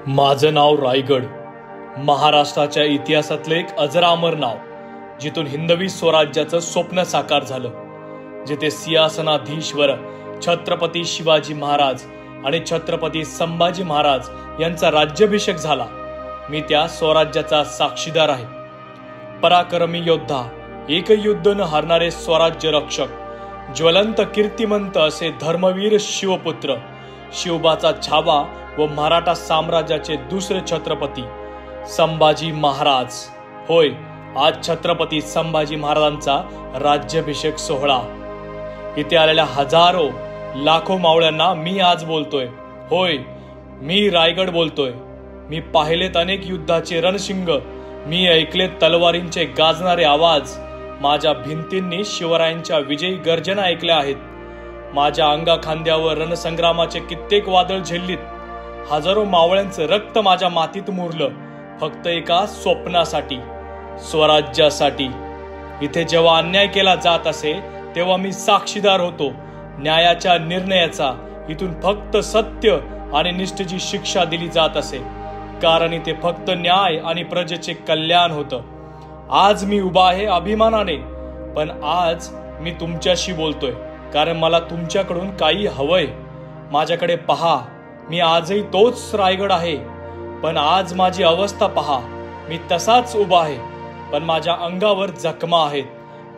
माझं नाव रायगड, महाराष्ट्राच्या इतिहासातले एक अजरामर नाव, जिथून हिंदवी स्वराज्याचं स्वप्न साकार झालं, जिथे सिंहासनाधीश्वर छत्रपती शिवाजी महाराज आणि छत्रपती संभाजी महाराज यांचा राज्याभिषेक झाला. मी त्या स्वराज्याचा साक्षीदार आहे. पराक्रमी योद्धा, एक युद्ध न हारणारे स्वराज्य रक्षक, ज्वलंत कीर्तिमंत असे धर्मवीर शिवपुत्र, शिवबाचा छावा व मराठा साम्राज्याचे दुसरे छत्रपती संभाजी महाराज. होय, आज छत्रपती संभाजी महाराजांचा राज्याभिषेक सोहळा. इथे आलेल्या हजारो लाखो मावळ्यांना मी आज बोलतोय. होय, मी रायगड बोलतोय. मी पाहिलेत अनेक युद्धाचे रणशिंग, मी ऐकलेत तलवारींचे गाजणारे आवाज, माझ्या भिंतींनी शिवरायांच्या विजयी गर्जना ऐकल्या आहेत. माझ्या अंगाखांद्यावर रणसंग्रामाचे कित्येक वादळ झेललीत. हजारो मावळ्यांचं रक्त माझ्या मातीत मुरलं, फक्त एका स्वप्नासाठी, स्वराज्यासाठी. इथे जेव्हा अन्याय केला जात असे तेव्हा मी साक्षीदार होतो न्यायाच्या निर्णयाचा. इथून फक्त सत्य आणि निष्ठेची शिक्षा दिली जात असे, कारण इथे फक्त न्याय आणि प्रजेचे कल्याण होतं. आज मी उभा आहे अभिमानाने, पण आज मी तुमच्याशी बोलतोय कारण मला तुमच्याकडून काही हवंय. माझ्याकडे पहा, मी आजही तोच रायगड आहे, पण आज माझी अवस्था पहा. मी तसाच उभा आहे, पण माझ्या अंगावर जखमा आहेत.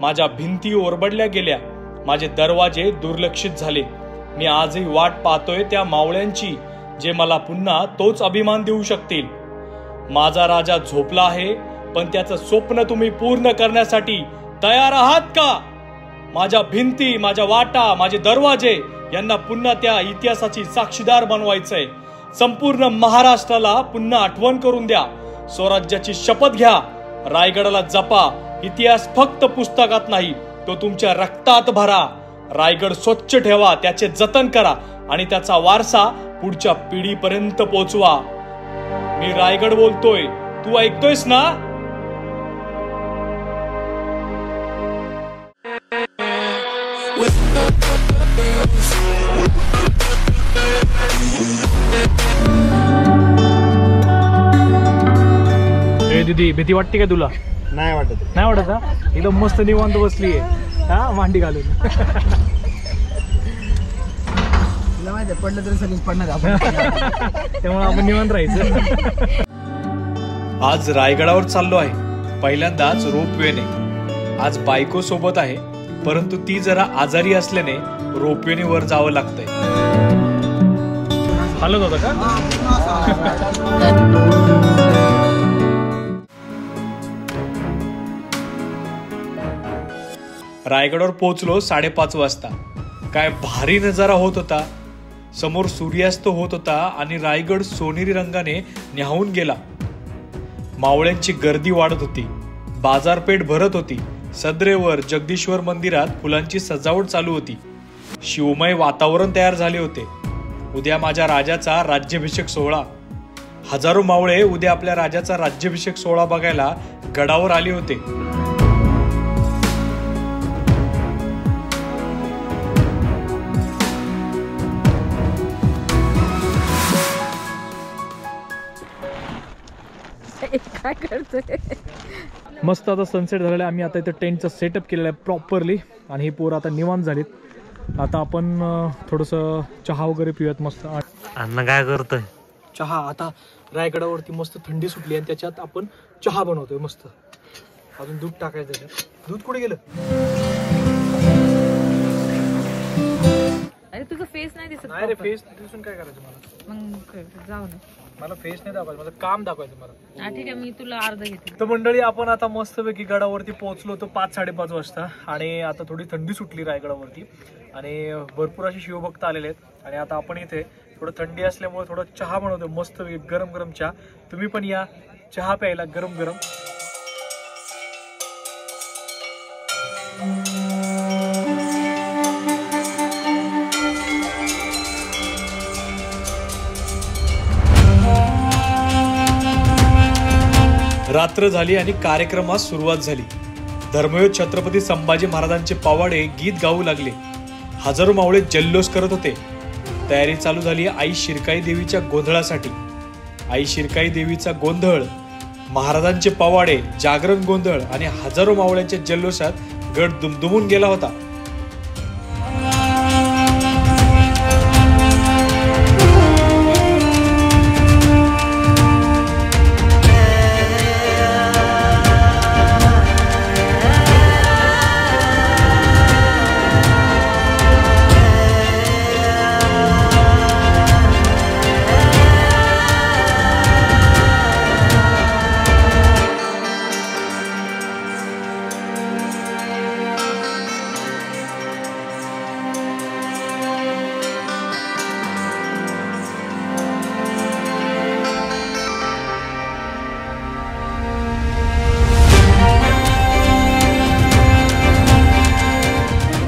माझ्या भिंती ओरबडल्या गेल्या, माझे दरवाजे दुर्लक्षित झाले. मी आजही वाट पाहतोय त्या मावळ्यांची, जे मला पुन्हा तोच अभिमान देऊ शकतील. माझा राजा झोपला आहे, पण त्याचं स्वप्न तुम्ही पूर्ण करण्यासाठी तयार आहात का? माझ्या भिंती, माझ्या वाटा, माझे दरवाजे यांना पुन्हा त्या इतिहासाची साक्षीदार बनवायचंय. संपूर्ण महाराष्ट्राला पुन्हा आठवण करून द्या. स्वराज्याची शपथ घ्या. रायगडाला जपा. इतिहास फक्त पुस्तकात नाही, तो तुमच्या रक्तात भरा. रायगड स्वच्छ ठेवा, त्याचे जतन करा आणि त्याचा वारसा पुढच्या पिढीपर्यंत पोहोचवा. मी रायगड बोलतोय, तू ऐकतोयस ना? दीदी, भीती वाटते का तुला? नाही वाटत. नाही वाटत ना? एकदम मस्त निवांत बसली आहे, हा, मांडी घालून. तुला माहिती आहे, पडलं तरी सगळीच पडणार आपण. त्यामुळे आपण निवांत राहायचं. आज रायगडावर चाललो आहे, पहिल्यांदाच रोपवेने. आज बायको सोबत आहे, परंतु ती जरा आजारी असल्याने रोपवेने वर जावं लागतंय. हालत होतं का? रायगडावर पोहोचलो 5:30 वाजता. काय भारी नजारा होत होता. समोर सूर्यास्त होत होता आणि रायगड सोनेरी रंगाने न्हावून गेला. मावळ्यांची गर्दी वाढत होती, बाजारपेठ भरत होती. सदरेवर जगदीश्वर मंदिरात फुलांची सजावट चालू होती. शिवमय वातावरण तयार झाले होते. उद्या माझ्या राजाचा राज्याभिषेक सोहळा. हजारो मावळे उद्या आपल्या राजाचा राज्याभिषेक सोहळा बघायला गडावर आले होते. काय करतोय? मस्त आता सनसेट झालेला आहे. आम्ही आता इथे टेंटचं सेटअप केलेलं आहे प्रॉपरली, आणि ही पोरं आता निवांत झालीत. आता आपण थोडंसं चहा वगैरे पिऊयात मस्त. अण्णा काय करतोय? चहा. आता रायगडावरती मस्त थंडी सुटली आणि त्याच्यात आपण चहा बनवतोय मस्त. अजून दूध टाकायचं त्याच्यात. दूध कुठे गेलं? अरे तुझं फेस नाही दिसत. नाही रे, फेस दिसून काय करायचं मला? मग जाऊ ना. मला फेस नाही दाखवायचं, मला काम दाखवायचं मला. ठीक आहे, मी तुला अर्ध घेते. तर मंडळी, आपण आता मस्तपैकी गडावरती पोहोचलो होतो 5-5:30 वाजता, आणि आता थोडी थंडी सुटली रायगडावरती आणि भरपूर असे शिवभक्त आलेले आहेत. आणि आता आपण इथे थोडं थंडी असल्यामुळे थोडं चहा बनवतो मस्त गरम गरम चहा. तुम्ही पण या चहा प्यायला गरम गरम. रात्र झाली आणि कार्यक्रमास सुरुवात झाली. धर्मवीर छत्रपती संभाजी महाराजांचे पावाडे गीत गाऊ लागले. हजारो मावळे जल्लोष करत होते. तयारी चालू झाली आई शिरकाई देवीच्या गोंधळासाठी. आई शिरकाई देवीचा गोंधळ, महाराजांचे पवाडे, जागरण गोंधळ आणि हजारो मावळ्यांच्या जल्लोषात गड दुमदुमून गेला होता.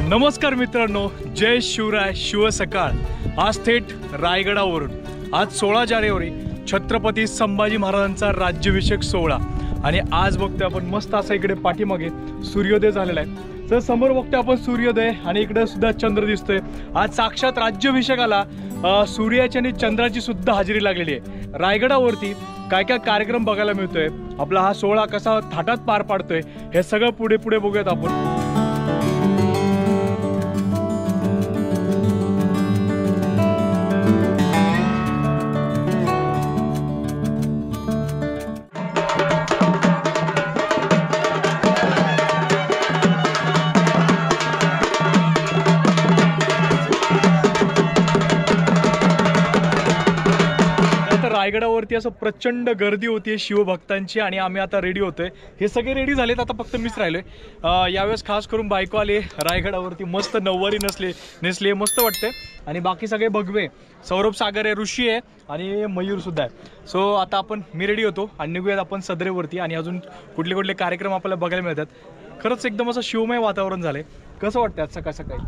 नमस्कार मित्रांनो, जय शिवराय, शिव सकाळ. आज थेट रायगडावरून आज 16 जानेवारी छत्रपती संभाजी महाराजांचा राज्याभिषेक सोहळा. आणि आज बघतोय आपण मस्त असा इकडे पाठीमागे सूर्योदय झालेला आहे. तर समोर बघतोय आपण सूर्योदय आणि इकडे सुद्धा चंद्र दिसतोय. आज साक्षात राज्याभिषेकाला सूर्याची आणि चंद्राची सुद्धा हजेरी लागलेली आहे. रायगडावरती काय काय कार्यक्रम बघायला मिळतोय, आपला हा सोहळा कसा थाटात पार पाडतोय, हे सगळं पुढे पुढे बघूयात आपण. रायगडावरती असं प्रचंड गर्दी होती शिवभक्तांची आणि आम्ही आता रेडी होतोय. हे सगळे रेडी झालेत, आता फक्त मीच राहिलोय. यावेळेस खास करून बायको आले रायगडावरती, मस्त नऊवारी नेसले, मस्त वाटते. आणि बाकी सगळे भगवे, सौरभ सागर आहे, ऋषी आहे आणि मयूर सुद्धा आहे. सो आता मी रेडी होतो आणि निघूयात आपण सदरेवरती. आणि अजून कुठले कुठले कार्यक्रम आपल्याला बघायला मिळतात. खरंच एकदम असं शिवमय वातावरण झालंय. कसं वाटतं आज सकाळ सकाळी?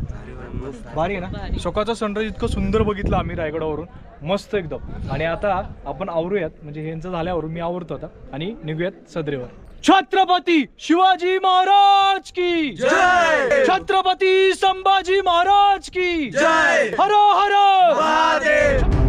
भारी आहे ना. सकाळचा सनराईज इतकं सुंदर बघितलं आम्ही रायगडावरून, मस्त एकदम. आणि आता आपण आवरूयात, म्हणजे ह्यांचं झाल्यावर मी आवरतो आता आणि निघूयात सदरेवर. छत्रपती शिवाजी महाराज की जय, छत्रपती संभाजी महाराज की जय, हर हर महादेव.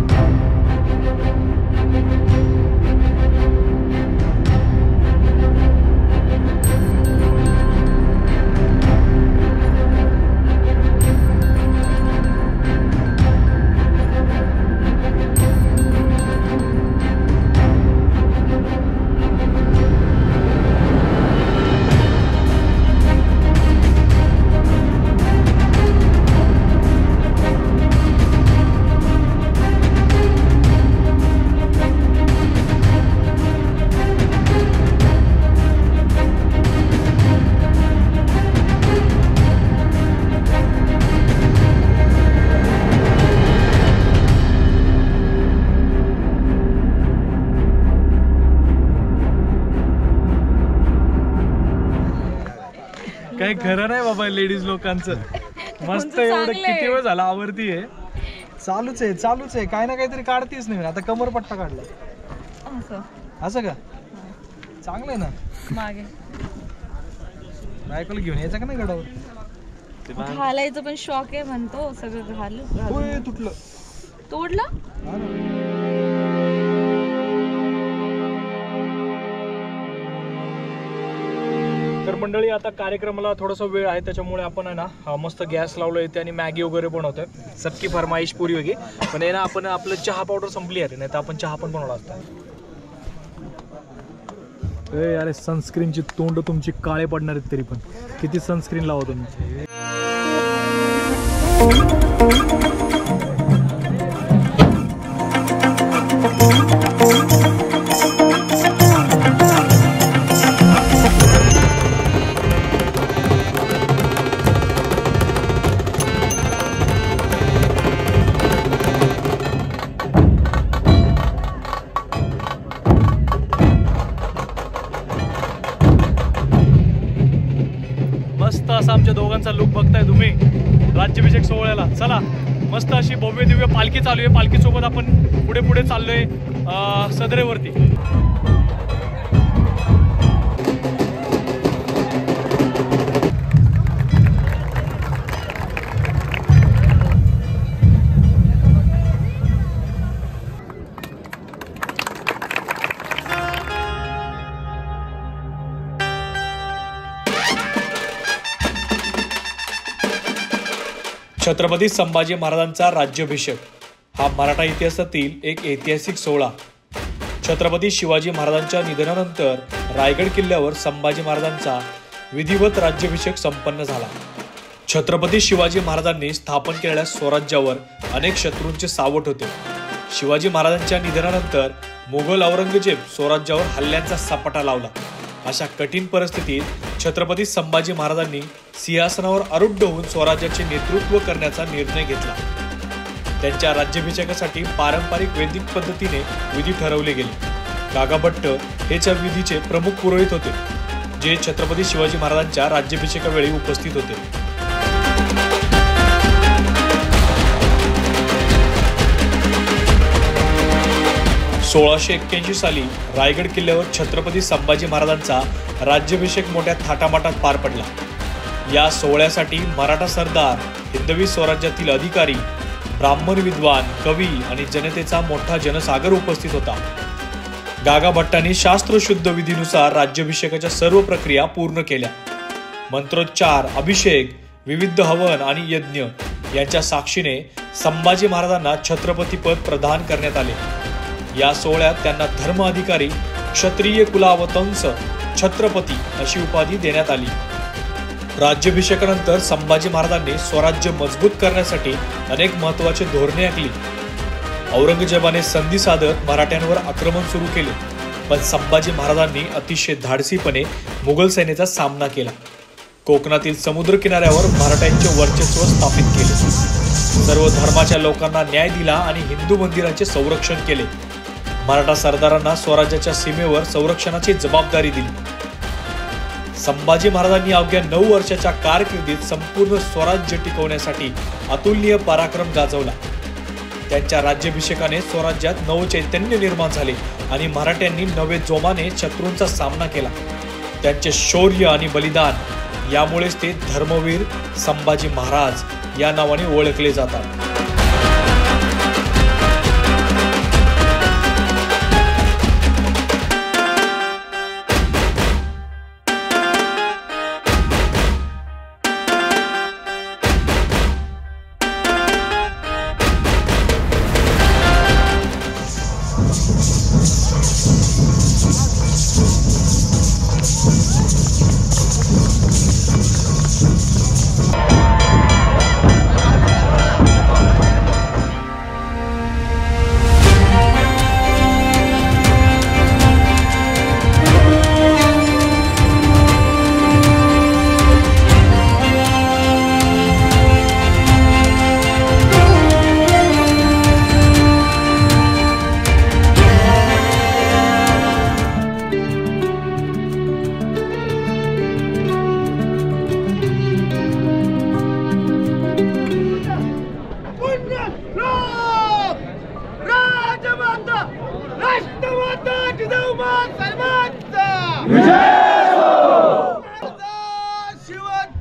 काही खरं नाही बाबा लेडीज लोकांचं. मस्त एवढं किती वेळ झाला आवरती आहे. चालूच आहे काय ना काहीतरी काढतीच नाही. आता कमरपट्टा काढला असं का? चांगलं आहे ना. मागे बायकोला घेऊन यायचं का नाही गडावर? घालायचं पण शॉक आहे म्हणतो, सगळं घालू. तुटलं तोडलं. तर मंडळी, आता कार्यक्रमाला थोडासा वेळ आहे, त्याच्यामुळे आपण आहे ना मस्त गॅस लावलं येते आणि मॅगी वगैरे बनवतोय. सबकी फरमाईश पुरी होगी. पण आहे ना, आपण आपलं चहा पावडर संपली आहे, नाही तर आपण चहा पण बनवला असता. अरे सनस्क्रीनची तोंड तुमची काळे पडणार आहेत, तरी पण किती सनस्क्रीन लावा तुम्ही. मस्त असा आमच्या दोघांचा लुक बघताय तुम्ही राज्याभिषेक सोहळ्याला. चला, मस्त अशी भव्य दिव्य पालखी चालू आहे. पालखीसोबत आपण पुढे पुढे चाललोय सदरेवरती. छत्रपती संभाजी महाराजांचा राज्याभिषेक हा मराठा इतिहासातील एक ऐतिहासिक सोहळा. छत्रपती शिवाजी महाराजांच्या निधनानंतर रायगड किल्ल्यावर संभाजी महाराजांचा विधिवत राज्याभिषेक संपन्न झाला. छत्रपती शिवाजी महाराजांनी स्थापन केलेल्या स्वराज्यावर अनेक शत्रूंचे सावट होते. शिवाजी महाराजांच्या निधनानंतर मुघल औरंगजेब स्वराज्यावर हल्ल्यांचा सपाटा लावला. अशा कठीण परिस्थितीत छत्रपती संभाजी महाराजांनी सिंहासनावर आरूढ होऊन स्वराज्याचे नेतृत्व करण्याचा निर्णय घेतला. त्यांच्या राज्याभिषेकासाठी पारंपरिक वैदिक पद्धतीने विधी ठरवले गेले. गागाभट्ट हेच्या विधीचे प्रमुख पुरोहित होते, जे छत्रपती शिवाजी महाराजांच्या राज्याभिषेकावेळी उपस्थित होते. 1681 साली रायगड किल्ल्यावर छत्रपती संभाजी महाराजांचा राज्याभिषेक मोठ्या थाटामाटात पार पडला. या सोहळ्यासाठी मराठा सरदार, हिंदवी स्वराज्यातील अधिकारी, ब्राह्मण विद्वान, कवी आणि जनतेचा मोठा जनसागर उपस्थित होता. गागाभट्टांनी शास्त्रशुद्ध विधीनुसार राज्याभिषेकाच्या सर्व प्रक्रिया पूर्ण केल्या. मंत्रोच्चार, अभिषेक, विविध हवन आणि यज्ञ यांच्या साक्षीने संभाजी महाराजांना छत्रपती पद प्रदान करण्यात आले. या सोहळ्यात त्यांना धर्म अधिकारी, क्षत्रिय कुलावतंस, छत्रपती अशी उपाधी देण्यात आली. राज्याभिषेकानंतर संभाजी महाराजांनी स्वराज्य मजबूत करण्यासाठी अनेक महत्त्वाची धोरणे आखली. औरंगजेबाने संधी साधत मराठ्यांवर आक्रमण सुरू केले, पण संभाजी महाराजांनी अतिशय धाडसीपणे मुघल सेनेचा सामना केला. कोकणातील समुद्र किनाऱ्यावर मराठ्यांचे वर्चस्व स्थापित केले. सर्व धर्माच्या लोकांना न्याय दिला आणि हिंदू मंदिरांचे संरक्षण केले. मराठा सरदारांना स्वराज्याच्या सीमेवर संरक्षणाची जबाबदारी दिली. संभाजी महाराजांनी अवघ्या 9 वर्षाच्या कारकिर्दीत संपूर्ण स्वराज्य टिकवण्यासाठी अतुलनीय पराक्रम गाजवला. त्यांच्या राज्याभिषेकाने स्वराज्यात नवचैतन्य निर्माण झाले आणि मराठ्यांनी नवे जोमाने शत्रूंचा सामना केला. त्यांचे शौर्य आणि बलिदान यामुळेच ते धर्मवीर संभाजी महाराज या नावाने ओळखले जातात.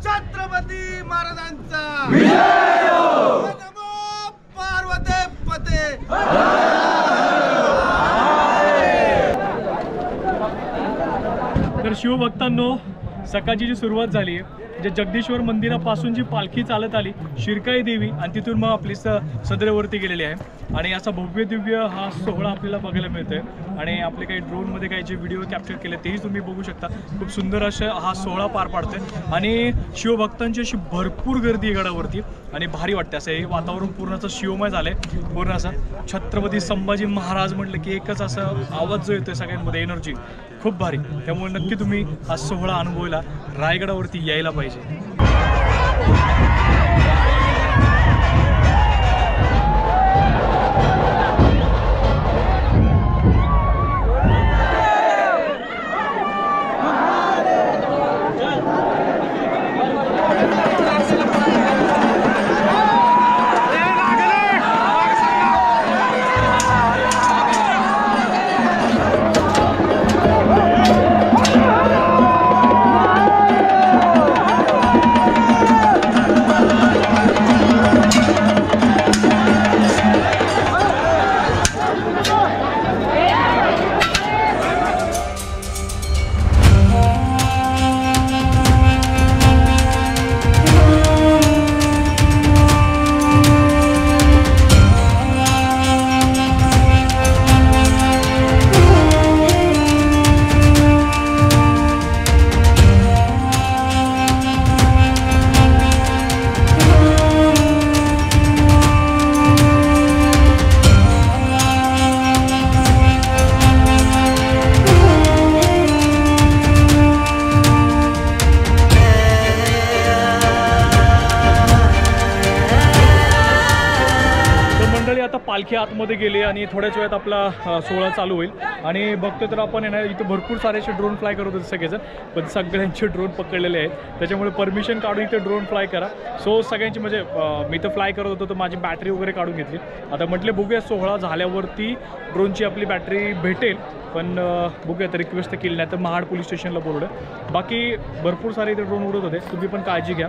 छत्रपती महाराजांचा पार्वती पते. तर शिवभक्तांनो, सकाळची जी सुरुवात झाली आहे, जे जगदीश्वर मंदिरापासून जी पालखी चालत आली शिरकाई देवी आणि तिथून मग आपली सदरेवरती गेलेली आहे. आणि असा भव्य दिव्य हा सोहळा आपल्याला बघायला मिळतोय. आणि आपले काही ड्रोनमध्ये काही जे व्हिडिओ कॅप्चर केले तेही तुम्ही बघू शकता. खूप सुंदर असा हा सोहळा पार पाडतोय आणि शिवभक्तांची अशी भरपूर गर्दी आहे गडावरती आणि भारी वाटते. असं हे वातावरण पूर्ण असं शिवमय झालंय. पूर्ण असं छत्रपती संभाजी महाराज म्हटलं की एकच असं आवाज जो येतोय सगळ्यांमध्ये, एनर्जी खूप भारी. त्यामुळे नक्की तुम्ही हा सोहळा अनुभवायला रायगडावरती यायला पाहिजे. पालखी आतमध्ये गेली आणि थोड्याच वेळात आपला सोहळा चालू होईल. आणि बघतो तर आपण आहे ना इथं भरपूर सारे असे ड्रोन फ्लाय करत होते सगळेजण, पण सगळ्यांचे ड्रोन पकडलेले आहेत, त्याच्यामुळे परमिशन काढून इथे ड्रोन फ्लाय करा. सो सगळ्यांची म्हणजे मी तर फ्लाय करत होतो तर माझी बॅटरी वगैरे काढून घेतली. आता म्हटले बघूया सोहळा झाल्यावरती ड्रोनची आपली बॅटरी भेटेल, पण बघूया तर रिक्वेस्ट तर केली नाही तर महाड पोलीस स्टेशनला बोलवलं. बाकी भरपूर सारे इथे ड्रोन उडत होते, तुम्ही पण काळजी घ्या.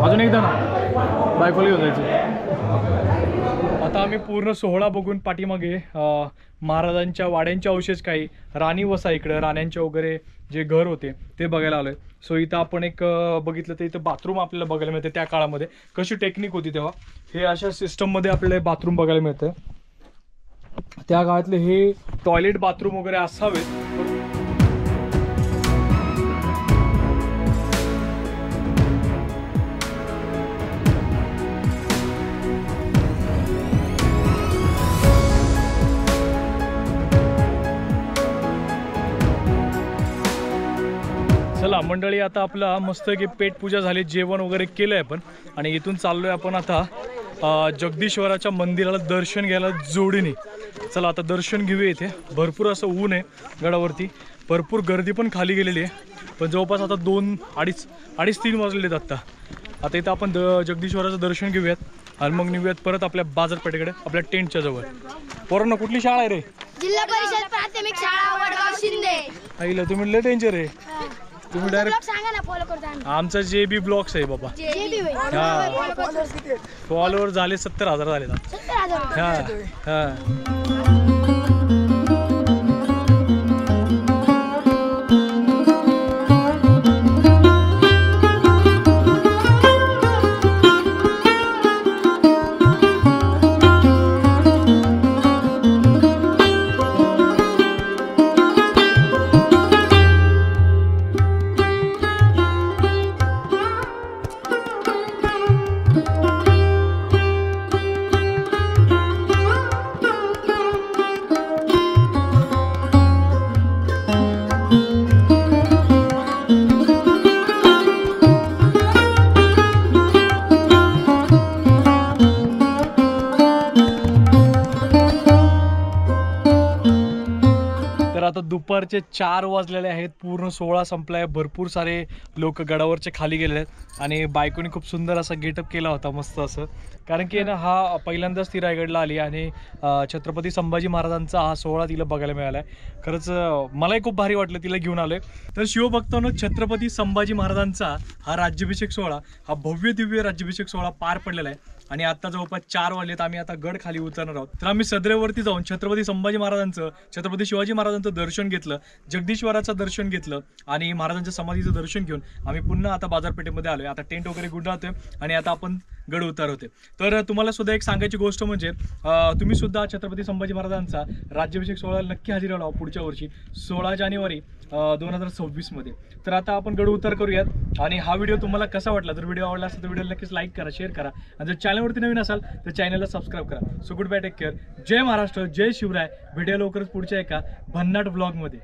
अजून एकदा ना बायकोला घेऊन जायचं. आता आम्ही पूर्ण सोहळा बघून पाठीमागे महाराजांच्या वाड्यांचे अवशेष, काही राणी वसा इकडे राण्यांचे वगैरे जे घर होते ते बघायला आलोय. सो इथं आपण एक बघितलं तर इथं बाथरूम आपल्याला बघायला मिळते. त्या काळामध्ये कशी टेक्निक होती तेव्हा, हे अशा सिस्टममध्ये आपल्याला बाथरूम बघायला मिळतं. त्या काळातले हे टॉयलेट बाथरूम वगैरे असावेत. चला मंडळी, आता आपला मस्त की पेट पूजा झाली, जेवण वगैरे केलंय आपण, आणि इथून चाललोय आपण आता जगदीश्वराच्या मंदिराला दर्शन घ्यायला जोडीने. चला आता दर्शन घेऊया. इथे भरपूर असं ऊन आहे गडावरती, भरपूर गर्दी पण खाली गेलेली आहे, पण जवळपास आता 2, 2:30, 3 वाजलेले आहेत आता इथं आपण जगदीश्वराचं दर्शन घेऊयात आणि मग निघूयात परत आपल्या बाजारपेठेकडे, आपल्या टेंटच्या जवळ. पोरांनो कुठली शाळा आहे रे? जिल्हा परिषद प्राथमिक शाळा वडगाव शिंदे. आईला तुम्ही लय डेंजर आहे, तुम्ही डायरेक्ट सांगा ना फॉलो करता. आमचा JB ब्लॉग्स आहे बाबा. फॉलोअर झाले 70,000 झाले. 70,000. हा हा. आता दुपारचे 4 वाजलेले आहेत, पूर्ण सोहळा संपलाय. भरपूर सारे लोक गडावरचे खाली गेलेले आहेत आणि बायकोनी खूप सुंदर असा गेटअप केला होता, मस्त असं. कारण की ना हा पहिल्यांदाच ती रायगडला आली आणि छत्रपती संभाजी महाराजांचा हा सोहळा तिला बघायला मिळाला आहे. खरंच मलाही खूप भारी वाटलं तिला घेऊन आलोय. तर शिवभक्तांनो, छत्रपती संभाजी महाराजांचा हा राज्याभिषेक सोहळा, हा भव्य दिव्य राज्याभिषेक सोहळा पार पडलेला आहे आणि आता जवळपास 4 वाजलेत. आम्ही आता गड खाली उतरणार आहोत. तर आम्ही सदरेवरती जाऊन छत्रपती संभाजी महाराजांचं, छत्रपती शिवाजी महाराजांचं दर्शन घेतलं, जगदीश्वराचं दर्शन घेतलं आणि महाराजांच्या समाधीचं दर्शन घेऊन आम्ही पुन्हा आता बाजारपेठेमध्ये आलोय. आता टेंट वगैरे गुंडाळतोय आणि आता आपण गड उतार होते. तर तुम्हाला सुद्धा एक सांगायची गोष्ट म्हणजे तुम्ही सुद्धा छत्रपती संभाजी महाराजांचा राज्याभिषेक सोहळ्याला नक्की हजेरी लावा पुढच्या वर्षी 16 जानेवारी 2026 मध्ये. तर आता आपण गड उतार करूयात. आणि हा व्हिडिओ तुम्हाला कसा वाटला, जर व्हिडिओ आवडला असेल तर व्हिडिओला नक्कीच लाईक करा, शेअर करा, आणि जर चॅनलवरती नवीन असाल तर चॅनलला सबस्क्राईब करा. So good bye, take care, जय महाराष्ट्र, जय शिवराय. भेटूया लवकरच पुढच्या एका भन्नाट ब्लॉगमध्ये.